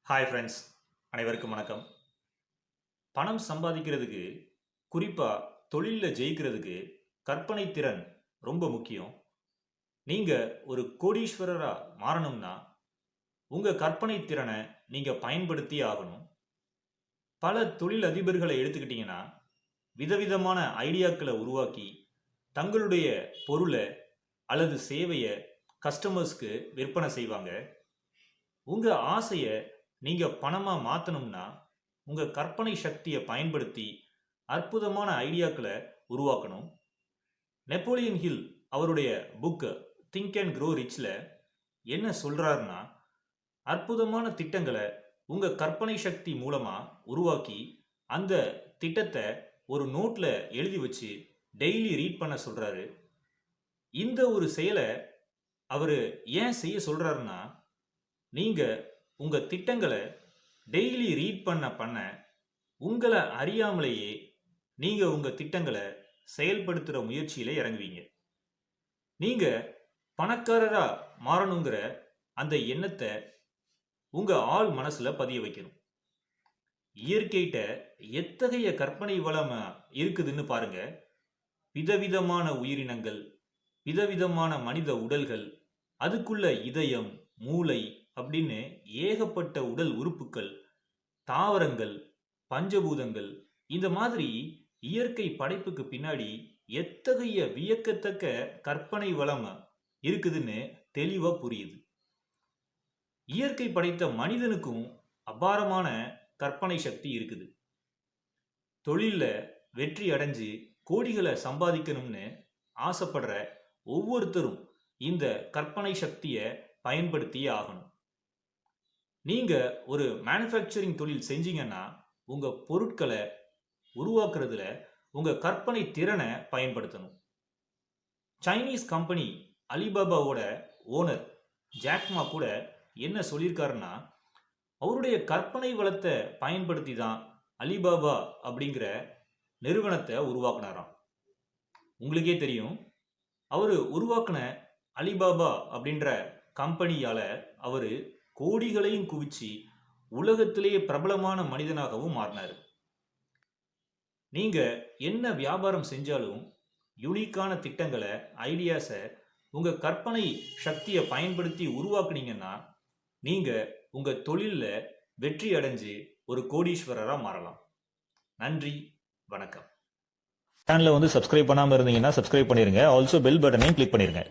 Hi friends, அனைவருக்கும் வணக்கம். பணம் சம்பாதிக்கிறதுக்கு, குறிப்பாக தொழிலில் ஜெயிக்கிறதுக்கு கற்பனை திறன் ரொம்ப முக்கியம். நீங்கள் ஒரு கோடீஸ்வரராக மாறணும்னா உங்கள் கற்பனை திறனை நீங்கள் பயன்படுத்தி ஆகணும். பல தொழில் அதிபர்களை எடுத்துக்கிட்டிங்கன்னா விதவிதமான ஐடியாக்களை உருவாக்கி தங்களுடைய பொருளை அல்லது சேவையை கஸ்டமர்ஸ்க்கு விற்பனை செய்வாங்க. உங்கள் ஆசையை நீங்கள் பணமாக மாற்றணும்னா உங்கள் கற்பனை சக்தியை பயன்படுத்தி அற்புதமான ஐடியாக்களை உருவாக்கணும். நெப்போலியன் ஹில் அவருடைய புக்கு திங்க் அண்ட் க்ரோ ரிச்சில் என்ன சொல்கிறாருன்னா, அற்புதமான திட்டங்களை உங்கள் கற்பனை சக்தி மூலமாக உருவாக்கி அந்த திட்டத்தை ஒரு நோட்டில் எழுதி வச்சு டெய்லி ரீட் பண்ண சொல்கிறாரு. இந்த ஒரு செயலை அவர் ஏன் செய்ய சொல்கிறாருன்னா, நீங்கள் உங்கள் திட்டங்களை டெய்லி ரீட் பண்ண உங்களை அறியாமலேயே நீங்கள் உங்கள் திட்டங்களை செயல்படுத்துகிற முயற்சியில் இறங்குவீங்க. நீங்கள் பணக்காரராக மாறணுங்கிற அந்த எண்ணத்தை உங்கள் ஆள் மனசில் பதிய வைக்கணும். இயற்கைகிட்ட எத்தகைய கற்பனை வளம் இருக்குதுன்னு பாருங்க. விதவிதமான உயிரினங்கள், விதவிதமான மனித உடல்கள், அதுக்குள்ள இதயம், மூளை அப்படின்னு ஏகப்பட்ட உடல் உறுப்புகள், தாவரங்கள், பஞ்சபூதங்கள், இந்த மாதிரி இயற்கை படைப்புக்கு பின்னாடி எத்தகைய வியக்கத்தக்க கற்பனை வளம் இருக்குதுன்னு தெளிவா புரியுது. இயற்கை படைத்த மனிதனுக்கும் அபாரமான கற்பனை சக்தி இருக்குது. தொழில்ல வெற்றி அடைஞ்சு கோடிகளை சம்பாதிக்கணும்னு ஆசைப்படுற ஒவ்வொருத்தரும் இந்த கற்பனை சக்தியை பயன்படுத்தியே ஆகணும். நீங்க ஒரு மேனுஃபேக்சரிங் தொழில் செஞ்சீங்கன்னா உங்க பொருட்களை உருவாக்குறதுல உங்க கற்பனை திறனை பயன்படுத்தணும். சைனீஸ் கம்பெனி அலிபாபாவோட ஓனர் ஜாக்மா கூட என்ன சொல்லியிருக்காருன்னா, அவருடைய கற்பனை வளத்தை பயன்படுத்தி தான் அலிபாபா அப்படிங்கிற நிறுவனத்தை உருவாக்குனாராம். உங்களுக்கே தெரியும், அவர் உருவாக்குன அலிபாபா அப்படின்ற கம்பெனியால அவர் கோடிகளையும் குவிச்சு உலகத்திலேயே பிரபலமான மனிதனாகவும் மாறினார். நீங்க என்ன வியாபாரம் செஞ்சாலும் யூனிக்கான திட்டங்களை, ஐடியாஸை உங்க கற்பனை சக்தியை பயன்படுத்தி உருவாக்குனீங்கன்னா நீங்க உங்க தொழில்ல வெற்றி அடைஞ்சு ஒரு கோடீஸ்வரரா மாறலாம். நன்றி, வணக்கம். சேனலை சப்ஸ்கிரைப் பண்ணாமல் இருந்தீங்கன்னா சப்ஸ்கிரைப் பண்ணிருங்க. ஆல்சோ பெல் பட்டனையும் கிளிக் பண்ணிருங்க.